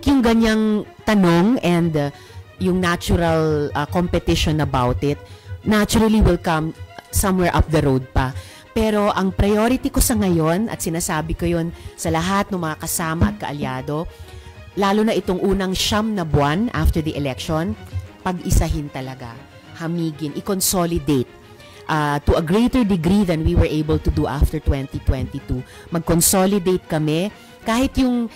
think yung ganyang tanong and yung natural competition about it, naturally will come somewhere up the road pa. Pero ang priority ko sa ngayon, at sinasabi ko yun sa lahat ng mga kasama at kaalyado, lalo na itong unang 9 na buwan after the election, pag-isahin talaga, hamigin, i-consolidate to a greater degree than we were able to do after 2022. Mag-consolidate kami, kahit yung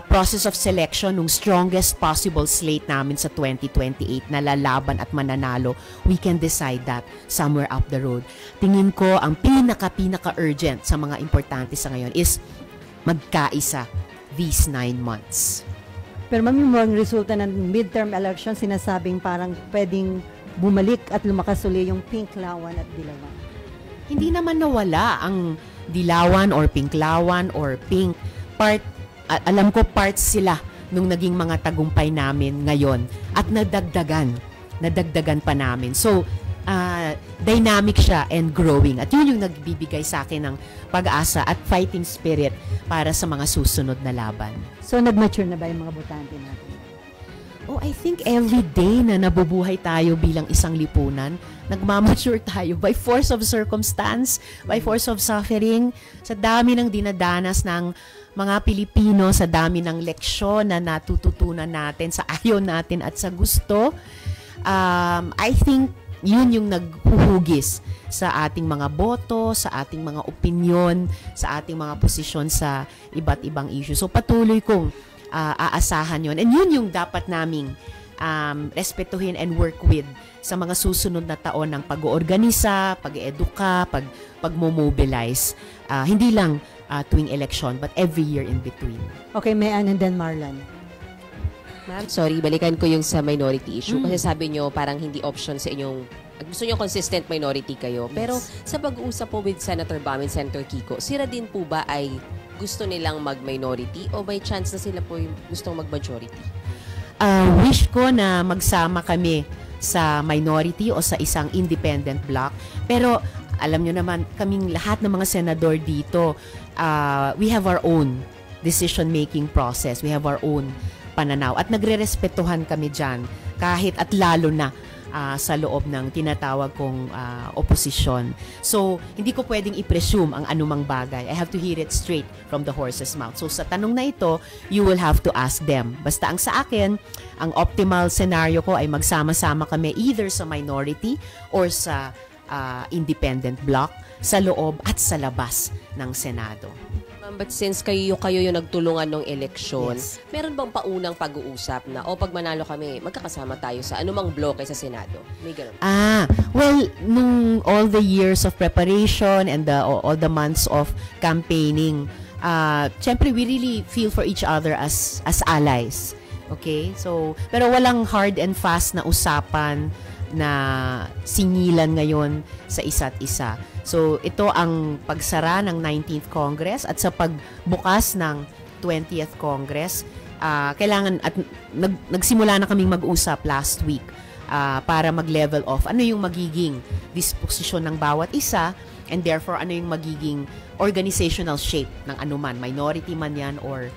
process of selection ng strongest possible slate namin sa 2028 na lalaban at mananalo, we can decide that somewhere up the road. Tingin ko ang pinaka-urgent sa mga importante sa ngayon is magkaisa these 9 months. Pero ma'am, yung mga resulta ng midterm election, sinasabing parang pwedeng bumalik at lumakas uli yung Pinklawan at Dilawan. Hindi naman nawala ang Dilawan or Pinklawan or Pink. Alam ko parts sila nung naging mga tagumpay namin ngayon at nadagdagan pa namin. So, dynamic siya and growing. At yun yung nagbibigay sa akin ng pag-asa at fighting spirit para sa mga susunod na laban. So, nag-mature na ba yung mga botante natin? Oh, I think every day na nabubuhay tayo bilang isang lipunan, nagmamature tayo by force of circumstance, by force of suffering, sa dami ng dinadanas ng mga Pilipino, sa dami ng leksyon na natututunan natin, sa ayaw natin at sa gusto. I think yun yung naghuhugis sa ating mga boto, sa ating mga opinyon, sa ating mga posisyon sa iba't ibang issue. So patuloy kong aasahan yun. And yun yung dapat naming respetuhin and work with sa mga susunod na taon ng pag-oorganisa, pag-eduka, pag-mobilize. Hindi lang tuwing election, but every year in between. Okay, Mayan and then Marlon. Ma'am, sorry, balikan ko yung sa minority issue. Kasi sabi nyo, parang hindi option sa inyong, gusto nyo consistent minority kayo. Pero sa pag-uusap po with Senator Bam and Senator Kiko, sila din po ba ay gusto nilang mag-minority o may chance na sila po yung gustong mag-majority? Wish ko na magsama kami sa minority o sa isang independent bloc. Pero alam nyo naman, kaming lahat ng mga senador dito, we have our own decision-making process. We have our own pananaw. At nagre-respetuhan kami dyan, kahit at lalo na sa loob ng tinatawag kong oposisyon. So, hindi ko pwedeng i-presume ang anumang bagay. I have to hear it straight from the horse's mouth. So, sa tanong na ito, you will have to ask them. Basta ang sa akin, ang optimal scenario ko ay magsama-sama kami either sa minority or sa independent bloc sa loob at sa labas ng Senado. But since kayo yung nagtulungan ng eleksyon, meron bang paunang pag-uusap na pag manalo kami, magkakasama tayo sa anumang bloke sa Senado? May ganun. Well, nung all the years of preparation and all the months of campaigning, syempre we really feel for each other as allies. Okay? So, pero walang hard and fast na usapan na singilan ngayon sa isa't isa. So, ito ang pagsara ng 19th Congress at sa pagbukas ng 20th Congress, kailangan at nagsimula na kaming mag-usap last week para mag-level off ano yung magiging disposisyon ng bawat isa and therefore ano yung magiging organizational shape ng anuman, minority man yan or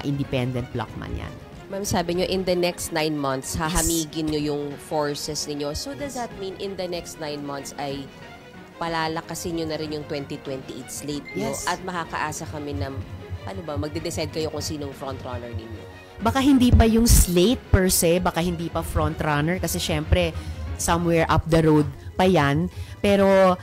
independent bloc man yan. Ma'am, sabi nyo, in the next 9 months, hahamigin nyo yung forces ninyo. So, does that mean in the next 9 months ay palalakasin nyo na rin yung 2028 slate nyo? Yes. At makakaasa kami na, magde-decide kayo kung sinong frontrunner ninyo? Baka hindi pa yung slate per se, baka hindi pa frontrunner kasi syempre, somewhere up the road pa yan. Pero,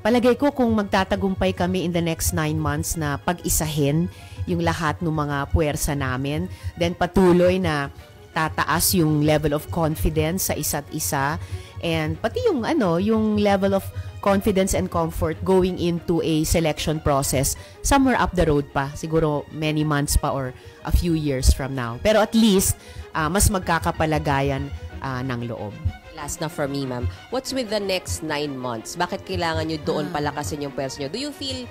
palagay ko kung magtatagumpay kami in the next 9 months na pag-isahin yung lahat ng mga puwersa namin, then patuloy na tataas yung level of confidence sa isa't isa and pati yung yung level of confidence and comfort going into a selection process somewhere up the road pa, siguro many months pa or a few years from now. Pero at least mas magkakapalagayan ng loob. Last na for me, ma'am. What's with the next 9 months? Bakit kailangan nyo doon palakasin yung pwersa nyo? Do you feel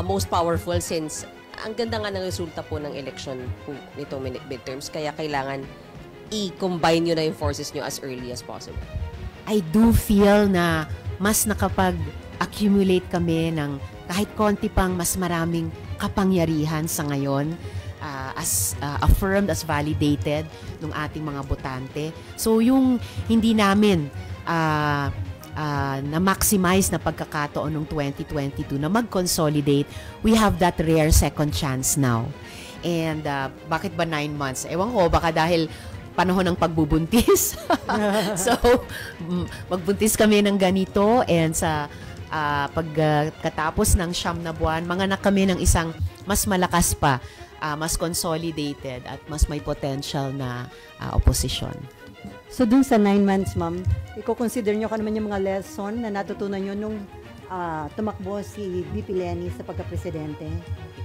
most powerful since ang ganda nga ng resulta po ng election po nitong midterms, kaya kailangan i-combine nyo na yung forces nyo as early as possible? I do feel na mas nakapag-accumulate kami ng kahit konti pang mas maraming kapangyarihan sa ngayon. affirmed, as validated ng ating mga botante. So yung hindi namin na-maximize na pagkakataon ng 2022 na mag-consolidate, we have that rare second chance now. And bakit ba 9 months? Ewan ko, baka dahil panahon ng pagbubuntis. So, magbuntis kami ng ganito, and sa pagkatapos ng 9 na buwan, manganak kami ng isang mas malakas pa, mas consolidated at mas may potential na opposition. So dun sa 9 months, ma'am, i-consider nyo ka naman yung mga lesson na natutunan nyo nung tumakbo si VP Leni sa pagka-presidente?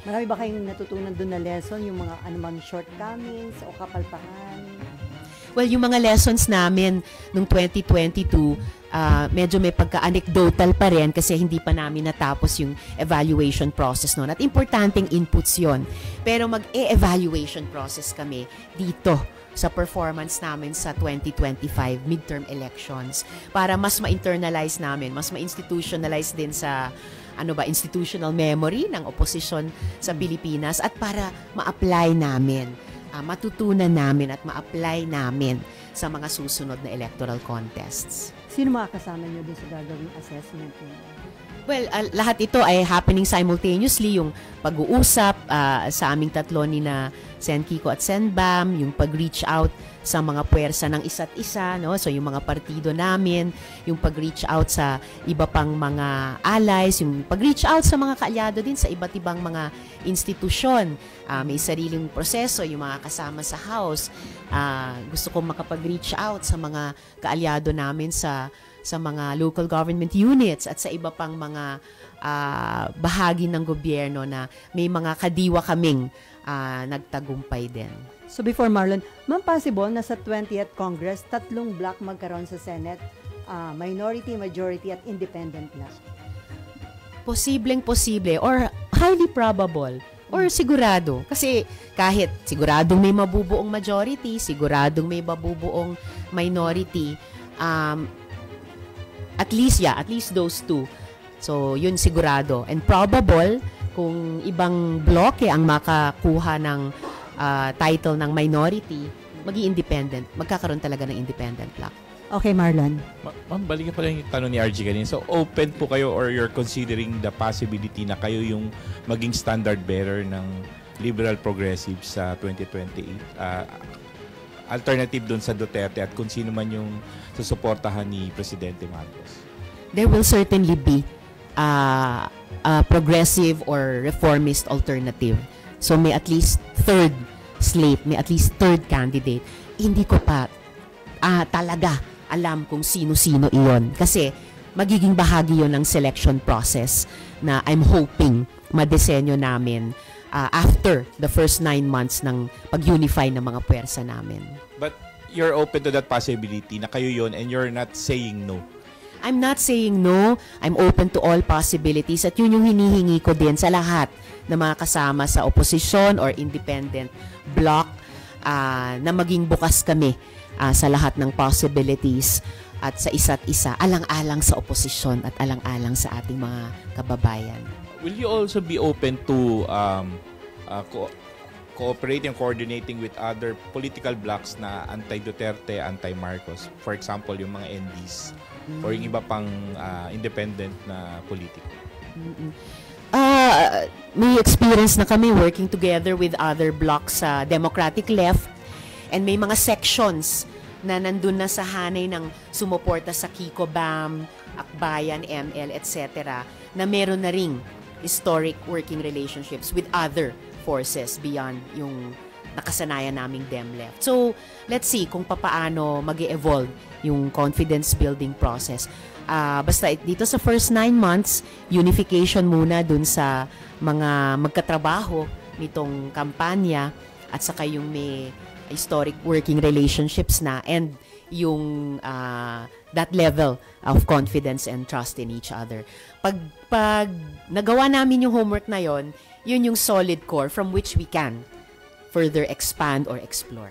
Marami ba kayong natutunan dun na lesson, yung mga anumang shortcomings o kapalpakan? Well, yung mga lessons namin nung 2022, medyo may pagka-anecdotal pa rin kasi hindi pa namin natapos yung evaluation process noon. At importanteng inputs yon. Pero mag-e-evaluation process kami dito sa performance namin sa 2025 midterm elections para mas ma-internalize namin, mas ma-institutionalize din sa institutional memory ng oposisyon sa Pilipinas, at para ma-apply namin, matutunan namin at ma-apply namin sa mga susunod na electoral contests. Sino makakasama nyo din sa gagawing assessment niyo? Well, lahat ito ay happening simultaneously, yung pag-uusap sa aming tatlo ni na Sen Kiko at Sen Bam, yung pag-reach out sa mga puwersa ng isa't isa, no? So yung mga partido namin, yung pag-reach out sa iba pang mga allies, yung pag-reach out sa mga kaalyado din sa iba't ibang mga institusyon. May sariling proseso, yung mga kasama sa House. Gusto kong makapag-reach out sa mga kaalyado namin sa mga local government units at sa iba pang mga bahagi ng gobyerno na may mga kadiwa kaming nagtagumpay din. So before Marlon, ma'am, possible na sa 20th Congress, 3 block magkaroon sa Senate, minority, majority at independent block? Posibleng-posible or highly probable or sigurado. Kasi kahit siguradong may mabubuong majority, siguradong may mabubuong minority, at least those two. So, yun sigurado. And probable, kung ibang bloke ang makakuha ng title ng minority, magi-independent. Magkakaroon talaga ng independent block. Okay, Marlon. Ma'am, balikan pa lang yung tanong ni RG kanina. So, open po kayo or you're considering the possibility na kayo yung maging standard bearer ng liberal progressive sa 2028? Alternative doon sa Duterte at kung sino man yung susuportahan ni Presidente Marcos? There will certainly be a progressive or reformist alternative. So may at least third slate, may at least third candidate. Hindi ko pa talaga alam kung sino-sino iyon. Kasi magiging bahagi yon ng selection process na I'm hoping madesenyo namin after the first 9 months ng pag-unify ng mga puwersa namin. But you're open to that possibility na kayo yon and you're not saying no? I'm not saying no. I'm open to all possibilities at yun yung hinihingi ko din sa lahat na mga kasama sa opposition or independent bloc na maging bukas kami sa lahat ng possibilities at sa isa't isa, alang-alang sa opposition at alang-alang sa ating mga kababayan. Will you also be open to cooperating, coordinating with other political blocs na anti-Duterte, anti-Marcos? For example, yung mga NDs or yung iba pang independent na politiko? May experience na kami working together with other blocs sa Democratic Left, and may mga sections na nandun na sa hanay ng sumuporta sa Kiko Bam, Akbayan, ML, etc. na meron na ring historic working relationships with other forces beyond yung nakasanayan naming Dem-Left. So, let's see kung papaano mag-evolve yung confidence building process. Basta dito sa first 9 months, unification muna dun sa mga magkatrabaho nitong kampanya at saka yung may historic working relationships na and yung that level of confidence and trust in each other. Pag nagawa namin yung homework na yon, yun yung solid core from which we can further expand or explore.